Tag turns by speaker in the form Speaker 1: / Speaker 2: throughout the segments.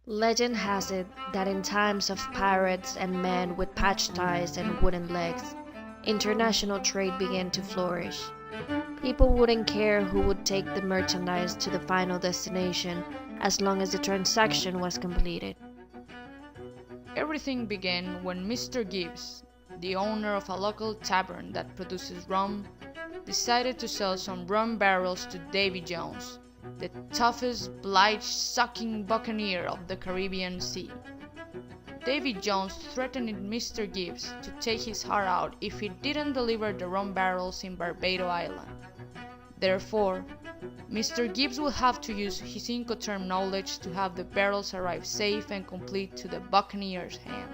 Speaker 1: Legend has it that in times of pirates and men with patch ties and wooden legs, international trade began to flourish. People wouldn't care who would take the merchandise to the final destination as long as the transaction was completed.
Speaker 2: Everything began when Mr. Gibbs, the owner of a local tavern that produces rum, decided to sell some rum barrels to Davy Jones, the toughest, blight-sucking buccaneer of the Caribbean Sea. Davy Jones threatened Mr. Gibbs to take his heart out if he didn't deliver the rum barrels in Barbados Island. Therefore, Mr. Gibbs will have to use his Incoterm knowledge to have the barrels arrive safe and complete to the buccaneer's hands.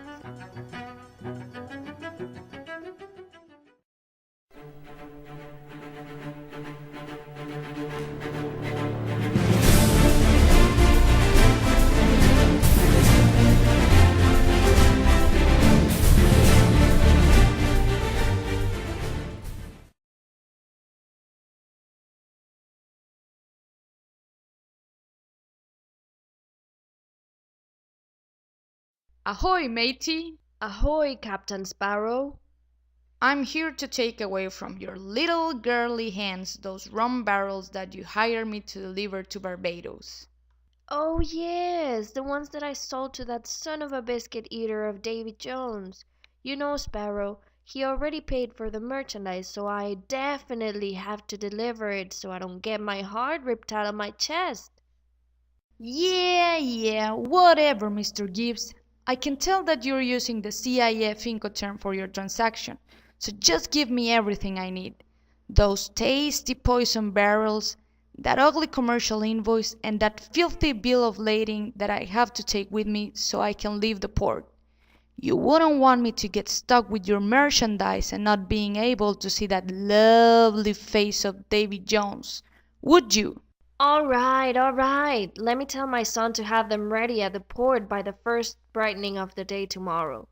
Speaker 2: Ahoy, matey!
Speaker 1: Ahoy, Captain Sparrow!
Speaker 2: I'm here to take away from your little girly hands those rum barrels that you hired me to deliver to Barbados.
Speaker 1: Oh yes, the ones that I sold to that son of a biscuit eater of Davy Jones. You know, Sparrow, he already paid for the merchandise, so I definitely have to deliver it so I don't get my heart ripped out of my chest.
Speaker 2: Yeah, whatever, Mr. Gibbs. I can tell that you're using the CIF Incoterm for your transaction, so just give me everything I need. Those tasty poison barrels, that ugly commercial invoice, and that filthy bill of lading that I have to take with me so I can leave the port. You wouldn't want me to get stuck with your merchandise and not being able to see that lovely face of Davy Jones, would you?
Speaker 1: All right. Let me tell my son to have them ready at the port by the first brightening of the day tomorrow.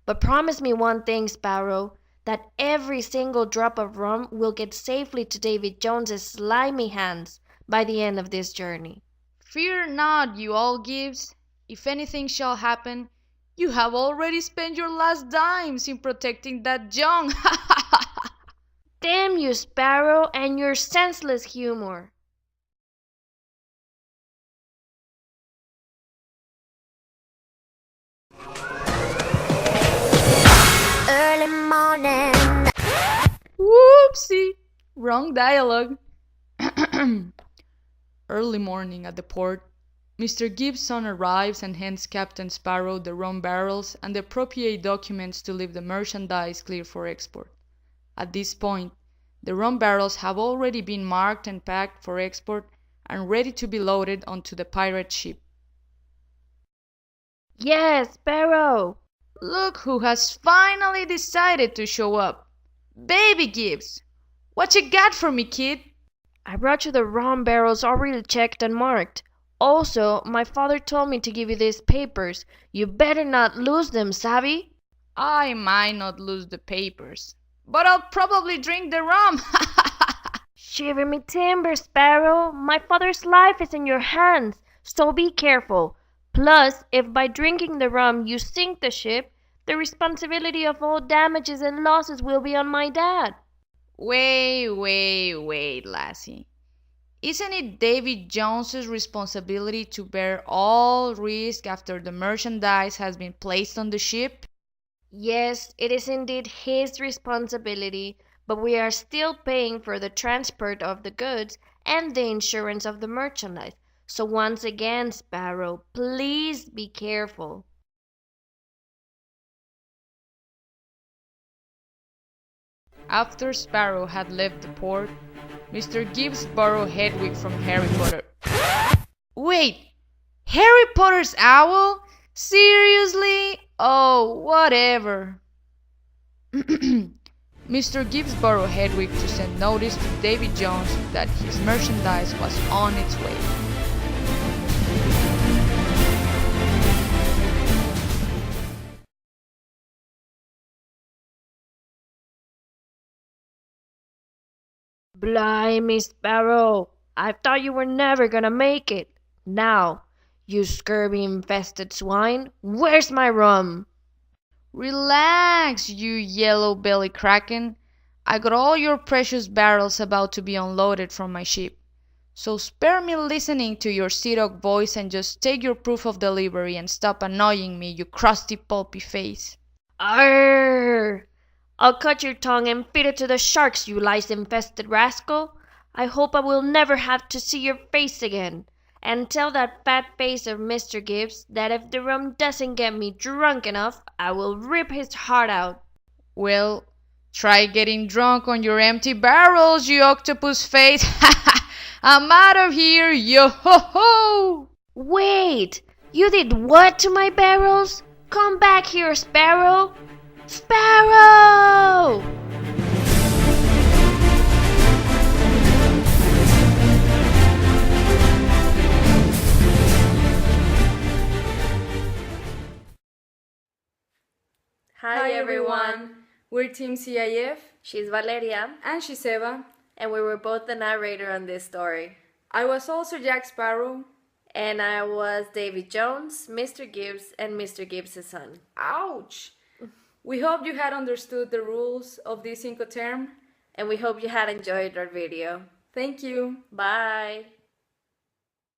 Speaker 1: But promise me one thing, Sparrow, that every single drop of rum will get safely to David Jones's slimy hands by the end of this journey.
Speaker 2: Fear not, you old Gibbs. If anything shall happen, you have already spent your last dimes in protecting that junk.
Speaker 1: Damn you, Sparrow, and your senseless humor.
Speaker 3: Early morning.
Speaker 2: Whoopsie! Wrong dialogue. Early morning at the port, Mr. Gibson arrives and hands Captain Sparrow the rum barrels and the appropriate documents to leave the merchandise clear for export. At this point, the rum barrels have already been marked and packed for export and ready to be loaded onto the pirate ship.
Speaker 1: Yes, Sparrow!
Speaker 2: Look who has finally decided to show up. Baby Gibbs! What you got for me, kid?
Speaker 1: I brought you the rum barrels already checked and marked. Also, my father told me to give you these papers. You better not lose them, savvy?
Speaker 2: I might not lose the papers, but I'll probably drink the rum.
Speaker 1: Shiver me timbers, Sparrow. My father's life is in your hands, so be careful. Plus, if by drinking the rum you sink the ship, the responsibility of all damages and losses will be on my dad.
Speaker 2: Wait, lassie. Isn't it Davy Jones's responsibility to bear all risk after the merchandise has been placed on the ship?
Speaker 1: Yes, it is indeed his responsibility, but we are still paying for the transport of the goods and the insurance of the merchandise. So once again, Sparrow, please be careful.
Speaker 2: After Sparrow had left the port, Mr. Gibbs borrowed Hedwig from Harry Potter. Wait! Harry Potter's owl? Seriously? Oh, whatever. Mr. Gibbs borrowed Hedwig to send notice to Davy Jones that his merchandise was on its way.
Speaker 1: Blimey, Sparrow, I thought you were never gonna make it. Now, You scurvy-infested swine! Where's my rum?
Speaker 2: Relax, you yellow belly kraken. I got all your precious barrels about to be unloaded from my ship. So spare me listening to your sea dog voice and just take your proof of delivery and stop annoying me, you crusty pulpy face.
Speaker 1: Arr! I'll cut your tongue and feed it to the sharks, you lice-infested rascal. I hope I will never have to see your face again. And tell that fat face of Mr. Gibbs that if the rum doesn't get me drunk enough, I will rip his heart out.
Speaker 2: Well, try getting drunk on your empty barrels, you octopus face. I'm out of here, yo-ho-ho!
Speaker 1: Wait! You did what to my barrels? Come back here, Sparrow! Sparrow!
Speaker 4: Hi everyone, we're Team CIF,
Speaker 5: She's Valeria,
Speaker 4: and she's Eva.
Speaker 5: and we were both the narrator on this story.
Speaker 4: I was also Jack Sparrow.
Speaker 5: And I was Davy Jones, Mr. Gibbs, and Mr. Gibbs' son.
Speaker 4: Ouch! We hope you had understood the rules of this Incoterm.
Speaker 5: And we hope you had enjoyed our video.
Speaker 4: Thank you.
Speaker 5: Bye!